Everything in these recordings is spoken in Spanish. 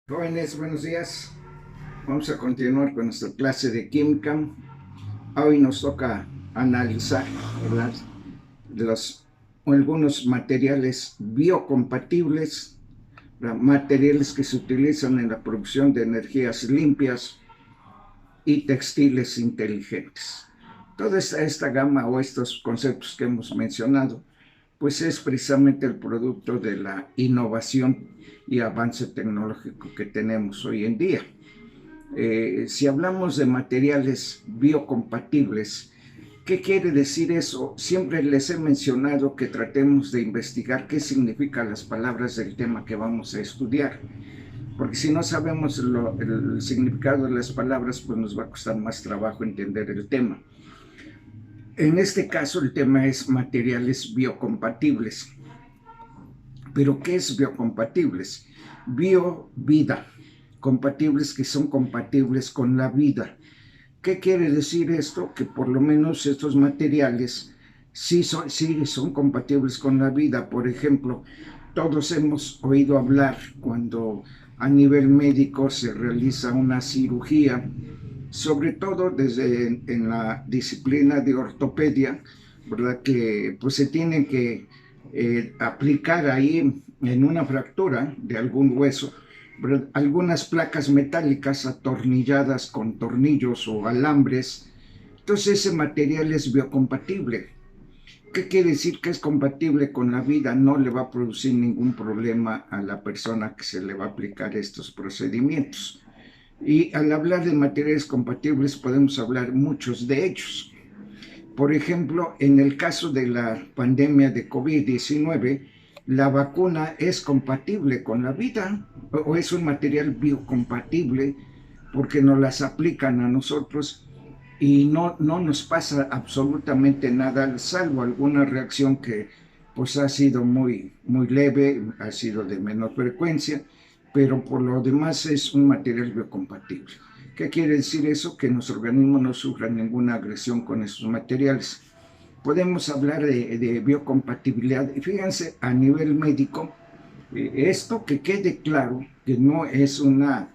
Jóvenes, buenos días. Vamos a continuar con nuestra clase de química. Hoy nos toca analizar, ¿verdad?, algunos materiales biocompatibles, ¿verdad?, materiales que se utilizan en la producción de energías limpias y textiles inteligentes. Toda esta gama o estos conceptos que hemos mencionado, pues es precisamente el producto de la innovación y avance tecnológico que tenemos hoy en día. Si hablamos de materiales biocompatibles, ¿qué quiere decir eso? Siempre les he mencionado que tratemos de investigar qué significan las palabras del tema que vamos a estudiar, porque si no sabemos el significado de las palabras, pues nos va a costar más trabajo entender el tema. En este caso, el tema es materiales biocompatibles. ¿Pero qué es biocompatibles? Bio, vida. Compatibles, que son compatibles con la vida. ¿Qué quiere decir esto? Que por lo menos estos materiales sí son compatibles con la vida. Por ejemplo, todos hemos oído hablar cuando a nivel médico se realiza una cirugía, sobre todo desde en la disciplina de ortopedia, ¿verdad?, que pues se tienen que aplicar ahí en una fractura de algún hueso, ¿verdad?, algunas placas metálicas atornilladas con tornillos o alambres. Entonces ese material es biocompatible. ¿Qué quiere decir? Que es compatible con la vida, no le va a producir ningún problema a la persona que se le va a aplicar estos procedimientos. Y al hablar de materiales compatibles podemos hablar muchos de ellos. Por ejemplo, en el caso de la pandemia de COVID-19, la vacuna es compatible con la vida o es un material biocompatible porque nos las aplican a nosotros y no nos pasa absolutamente nada, salvo alguna reacción que pues ha sido muy leve, ha sido de menor frecuencia, pero por lo demás es un material biocompatible. ¿Qué quiere decir eso? Que nuestro organismo no sufra ninguna agresión con estos materiales. Podemos hablar de biocompatibilidad. Y fíjense, a nivel médico, esto que quede claro, que no es una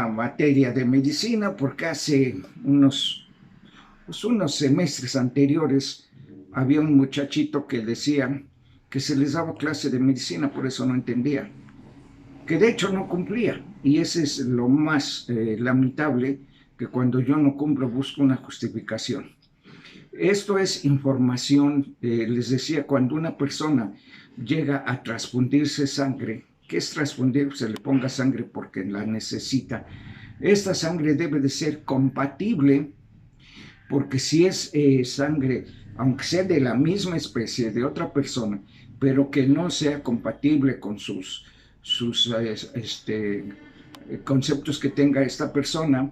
materia de medicina, porque hace unos semestres anteriores había un muchachito que decía que se les daba clase de medicina, por eso no entendía, que de hecho no cumplía. Y ese es lo más lamentable, que cuando yo no cumplo busco una justificación. Esto es información, les decía, cuando una persona llega a transfundirse sangre, ¿qué es transfundir? Se le ponga sangre porque la necesita. Esta sangre debe de ser compatible, porque si es sangre, aunque sea de la misma especie de otra persona, pero que no sea compatible con sus conceptos que tenga esta persona,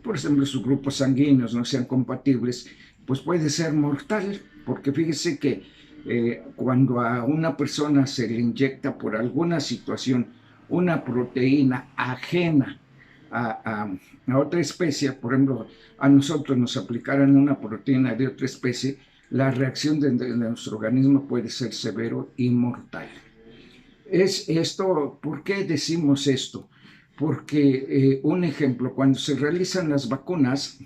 por ejemplo, sus grupos sanguíneos no sean compatibles, pues puede ser mortal, porque fíjese que cuando a una persona se le inyecta por alguna situación una proteína ajena a otra especie, por ejemplo, a nosotros nos aplicaran una proteína de otra especie, la reacción de nuestro organismo puede ser severo y mortal. Es esto, ¿por qué decimos esto? Porque un ejemplo, cuando se realizan las vacunas,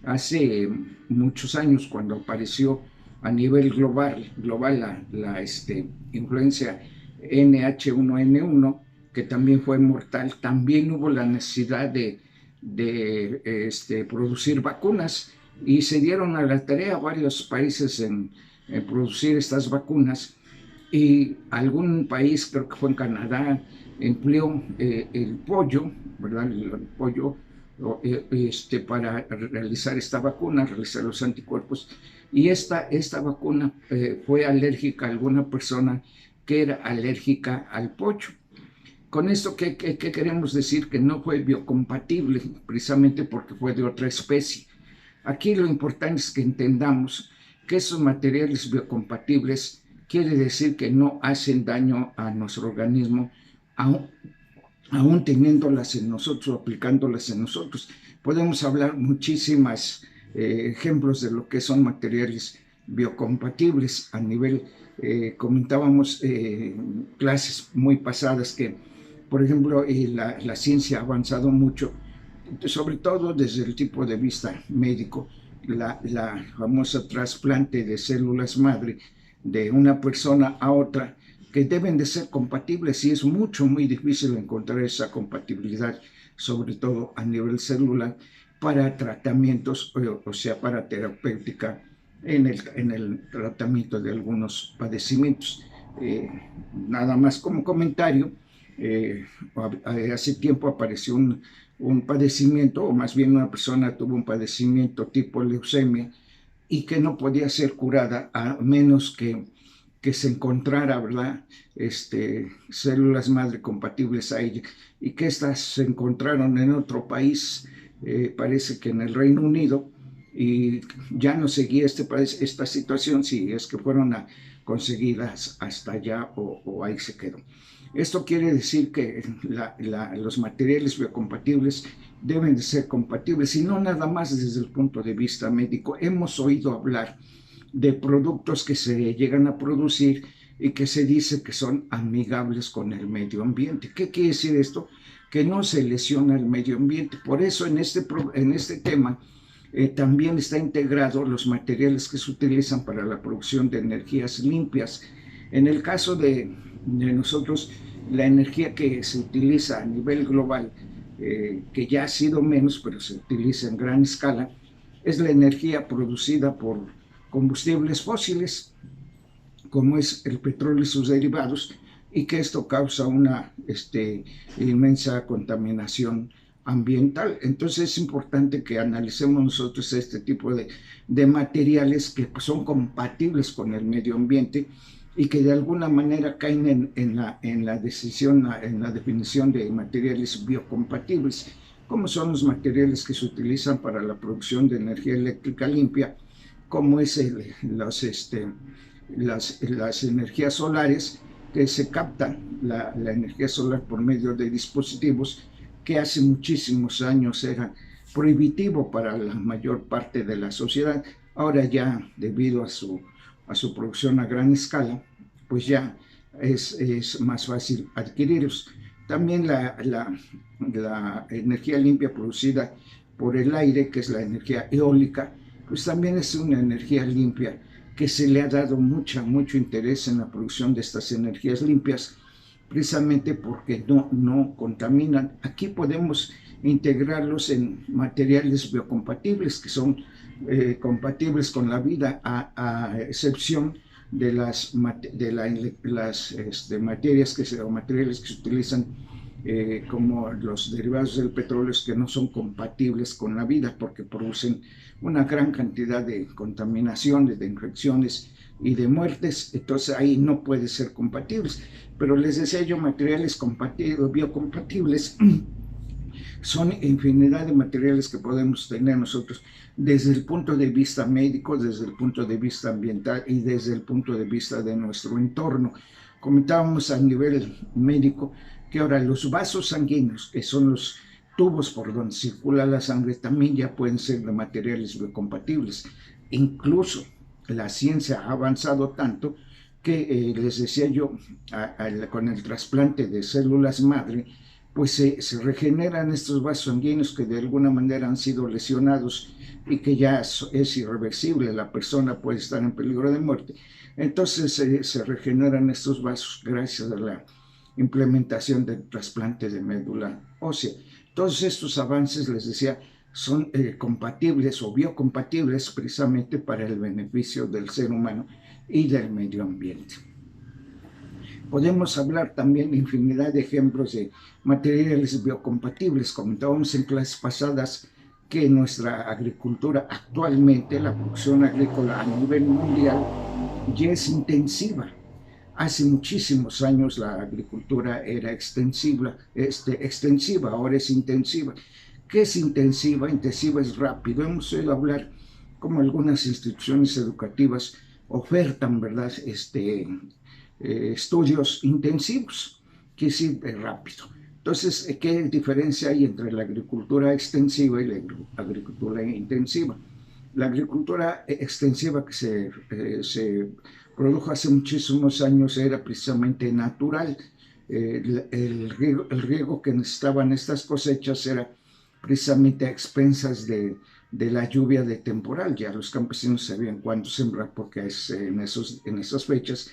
hace muchos años, cuando apareció a nivel global la influencia NH1N1, que también fue mortal, también hubo la necesidad de producir vacunas y se dieron a la tarea varios países en producir estas vacunas, y algún país, creo que fue en Canadá, empleó el pollo, ¿verdad? El pollo para realizar esta vacuna, realizar los anticuerpos, y esta vacuna fue alérgica a alguna persona que era alérgica al pollo. Con esto, ¿qué queremos decir? Que no fue biocompatible, precisamente porque fue de otra especie. Aquí lo importante es que entendamos que esos materiales biocompatibles quiere decir que no hacen daño a nuestro organismo, aún teniéndolas en nosotros, aplicándolas en nosotros. Podemos hablar muchísimos ejemplos de lo que son materiales biocompatibles a nivel, comentábamos clases muy pasadas, que Por ejemplo, la ciencia ha avanzado mucho, sobre todo desde el tipo de vista médico. La famosa trasplante de células madre de una persona a otra, que deben de ser compatibles, y es muy difícil encontrar esa compatibilidad, sobre todo a nivel celular, para tratamientos, o sea, para terapéutica en el tratamiento de algunos padecimientos. Eh, Nada más como comentario, eh, hace tiempo apareció un padecimiento, o más bien una persona tuvo un padecimiento tipo leucemia, y que no podía ser curada a menos que se encontrara, ¿verdad? Células madre compatibles a ella, y que estas se encontraron en otro país, parece que en el Reino Unido, y ya no seguía esta situación si es que fueron conseguidas hasta allá, o ahí se quedó. Esto quiere decir que los materiales biocompatibles deben de ser compatibles, y no nada más desde el punto de vista médico. Hemos oído hablar de productos que se llegan a producir y que se dice que son amigables con el medio ambiente. ¿Qué quiere decir esto? Que no se lesiona el medio ambiente. Por eso en este tema también está integrado los materiales que se utilizan para la producción de energías limpias. En el caso de nosotros, la energía que se utiliza a nivel global, que ya ha sido menos, pero se utiliza en gran escala, es la energía producida por combustibles fósiles, como es el petróleo y sus derivados, y que esto causa una inmensa contaminación ambiental. Entonces es importante que analicemos nosotros este tipo de materiales que son compatibles con el medio ambiente, y que de alguna manera caen en la definición de materiales biocompatibles, como son los materiales que se utilizan para la producción de energía eléctrica limpia, como es las energías solares, que se captan la energía solar por medio de dispositivos que hace muchísimos años era prohibitivo para la mayor parte de la sociedad. Ahora ya, debido a su producción a gran escala, pues ya es más fácil adquirirlos. También la energía limpia producida por el aire, que es la energía eólica, pues también es una energía limpia, que se le ha dado mucho interés en la producción de estas energías limpias, precisamente porque no contaminan. Aquí podemos integrarlos en materiales biocompatibles, que son compatibles con la vida, a excepción de las materias o materiales que se utilizan, como los derivados del petróleo, que no son compatibles con la vida, porque producen una gran cantidad de contaminaciones, de infecciones y de muertes. Entonces ahí no puede ser compatibles. Pero les decía yo, materiales biocompatibles, son infinidad de materiales que podemos tener nosotros desde el punto de vista médico, desde el punto de vista ambiental y desde el punto de vista de nuestro entorno. Comentábamos a nivel médico que ahora los vasos sanguíneos, que son los tubos por donde circula la sangre, también ya pueden ser de materiales biocompatibles. Incluso la ciencia ha avanzado tanto que, les decía yo, con el trasplante de células madre, pues se regeneran estos vasos sanguíneos que de alguna manera han sido lesionados, y que ya es irreversible, la persona puede estar en peligro de muerte. Entonces se regeneran estos vasos gracias a la implementación del trasplante de médula ósea. Todos estos avances, les decía, son compatibles o biocompatibles precisamente para el beneficio del ser humano y del medio ambiente. Podemos hablar también de infinidad de ejemplos de materiales biocompatibles. Comentábamos en clases pasadas que nuestra agricultura actualmente, la producción agrícola a nivel mundial, ya es intensiva. Hace muchísimos años la agricultura era extensiva, ahora es intensiva. ¿Qué es intensiva? Intensiva es rápido. Hemos oído hablar como algunas instituciones educativas ofertan, ¿verdad?, estudios intensivos, que es rápido. Entonces, ¿qué diferencia hay entre la agricultura extensiva y la agricultura intensiva? La agricultura extensiva que se produjo hace muchísimos años era precisamente natural. el riego que necesitaban estas cosechas era precisamente a expensas de la lluvia de temporal. Ya los campesinos sabían cuándo sembrar porque en esas fechas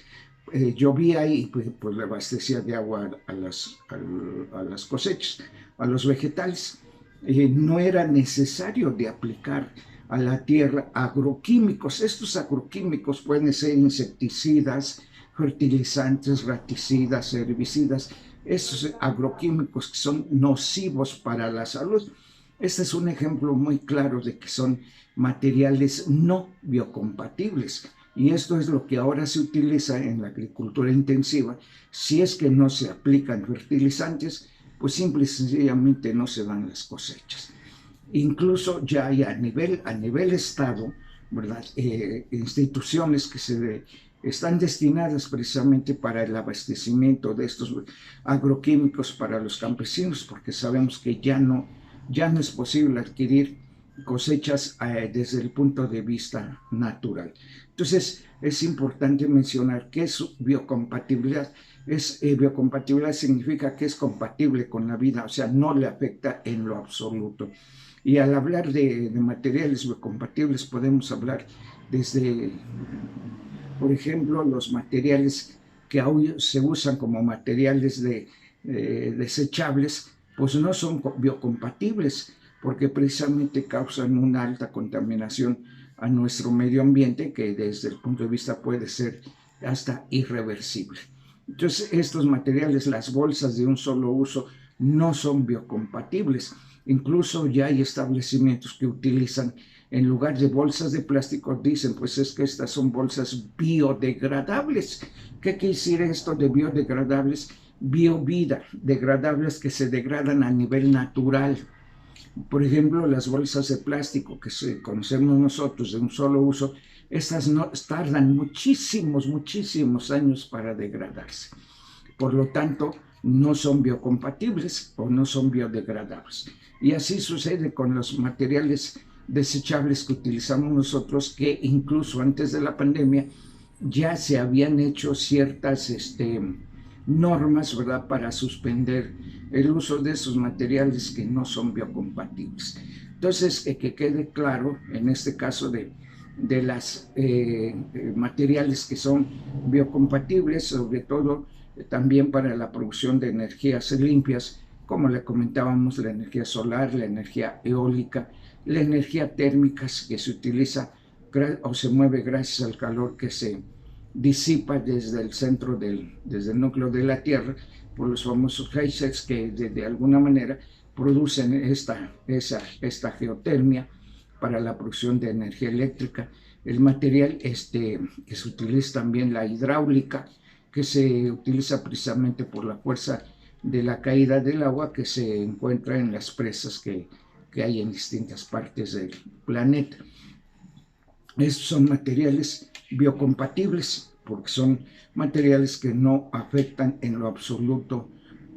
llovía y pues le abastecía de agua a las cosechas, a los vegetales. No era necesario de aplicar a la tierra agroquímicos. Estos agroquímicos pueden ser insecticidas, fertilizantes, raticidas, herbicidas, estos agroquímicos que son nocivos para la salud. Este es un ejemplo muy claro de que son materiales no biocompatibles. Y esto es lo que ahora se utiliza en la agricultura intensiva. Si es que no se aplican fertilizantes, pues simple y sencillamente no se dan las cosechas. Incluso ya hay a nivel estado, ¿verdad? Instituciones que están destinadas precisamente para el abastecimiento de estos agroquímicos para los campesinos, porque sabemos que ya no es posible adquirir cosechas desde el punto de vista natural. Entonces, es importante mencionar que es biocompatibilidad. Biocompatibilidad significa que es compatible con la vida, o sea, no le afecta en lo absoluto. Y al hablar de materiales biocompatibles podemos hablar desde, por ejemplo, los materiales que hoy se usan como materiales desechables, pues no son biocompatibles porque precisamente causan una alta contaminación a nuestro medio ambiente que desde el punto de vista puede ser hasta irreversible. Entonces, estos materiales, las bolsas de un solo uso, no son biocompatibles. Incluso ya hay establecimientos que utilizan, en lugar de bolsas de plástico, dicen, pues es que estas son bolsas biodegradables. ¿Qué quiere decir esto de biodegradables? Biovida, degradables que se degradan a nivel natural. Por ejemplo, las bolsas de plástico que conocemos nosotros de un solo uso, estas no tardan muchísimos años para degradarse. Por lo tanto, no son biocompatibles o no son biodegradables. Y así sucede con los materiales desechables que utilizamos nosotros, que incluso antes de la pandemia ya se habían hecho ciertas normas, ¿verdad?, para suspender el uso de esos materiales que no son biocompatibles. Entonces, que quede claro, en este caso de los materiales que son biocompatibles, sobre todo también para la producción de energías limpias, como le comentábamos, la energía solar, la energía eólica, la energía térmica que se utiliza o se mueve gracias al calor que se disipa desde el centro, desde el núcleo de la Tierra, por los famosos geysers que de alguna manera producen esta geotermia para la producción de energía eléctrica. El material que se utiliza también, la hidráulica, que se utiliza precisamente por la fuerza de la caída del agua que se encuentra en las presas que hay en distintas partes del planeta. Estos son materiales biocompatibles porque son materiales que no afectan en lo absoluto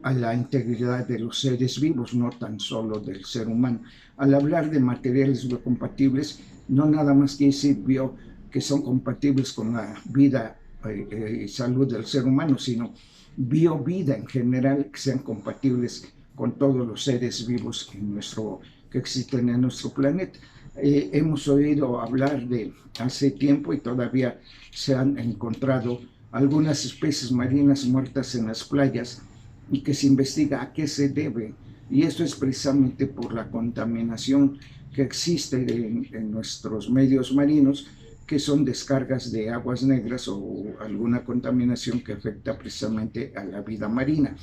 a la integridad de los seres vivos, no tan solo del ser humano. Al hablar de materiales biocompatibles, no nada más quiere decir que son compatibles con la vida y salud del ser humano, sino biovida en general, que sean compatibles con todos los seres vivos que existen en nuestro planeta. Hemos oído hablar de hace tiempo y todavía se han encontrado algunas especies marinas muertas en las playas y que se investiga a qué se debe. Y esto es precisamente por la contaminación que existe en nuestros medios marinos, que son descargas de aguas negras o alguna contaminación que afecta precisamente a la vida marina.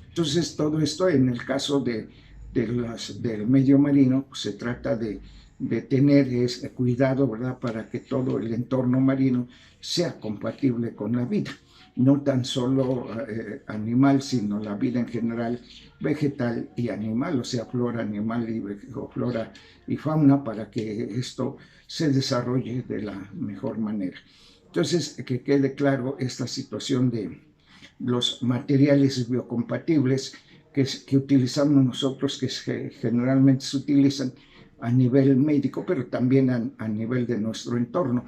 Entonces, todo esto en el caso del medio marino, pues, se trata de tener cuidado, ¿verdad?, para que todo el entorno marino sea compatible con la vida, no tan solo animal, sino la vida en general, vegetal y animal, o sea, flora animal flora y fauna, para que esto se desarrolle de la mejor manera. Entonces, que quede claro esta situación de los materiales biocompatibles que utilizamos nosotros, que generalmente se utilizan a nivel médico, pero también a nivel de nuestro entorno.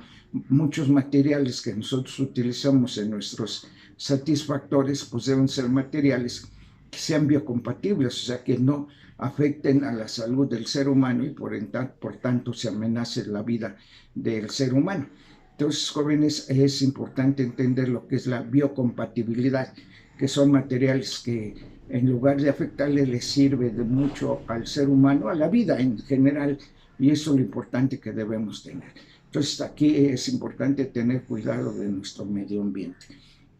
Muchos materiales que nosotros utilizamos en nuestros satisfactores, pues deben ser materiales que sean biocompatibles, o sea, que no afecten a la salud del ser humano y por tanto se amenace la vida del ser humano. Entonces, jóvenes, es importante entender lo que es la biocompatibilidad, que son materiales que en lugar de afectarle, les sirve de mucho al ser humano, a la vida en general, y eso es lo importante que debemos tener. Entonces, aquí es importante tener cuidado de nuestro medio ambiente.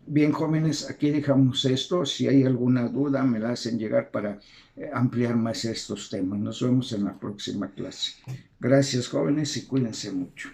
Bien, jóvenes, aquí dejamos esto. Si hay alguna duda, me la hacen llegar para ampliar más estos temas. Nos vemos en la próxima clase. Gracias, jóvenes, y cuídense mucho.